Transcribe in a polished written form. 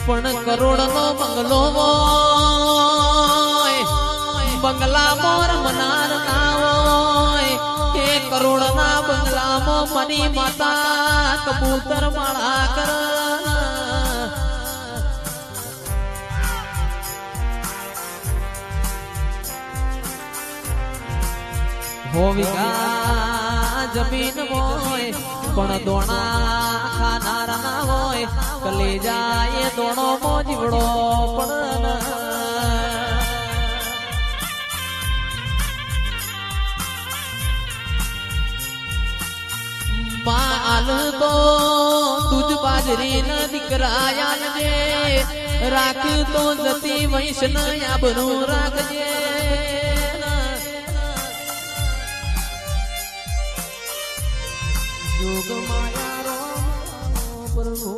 પણ કરોડનો બંગલો હોય બંગલા મોર મનાર ના હોય એ કરોડના બંગલામાં મની માતા કબૂતર માળા કર હોવિકા જમીન હોય પણ દોણા ખાનાર ના હોય કલેજા એ દોણો મો જીવડો પણ માલ તો દૂધ બાજરી ન દીકરા યાલજે રાખ તો જતી વૈષ્ણ આબરૂ રાખજે જોગ માયા રો પ્રભુ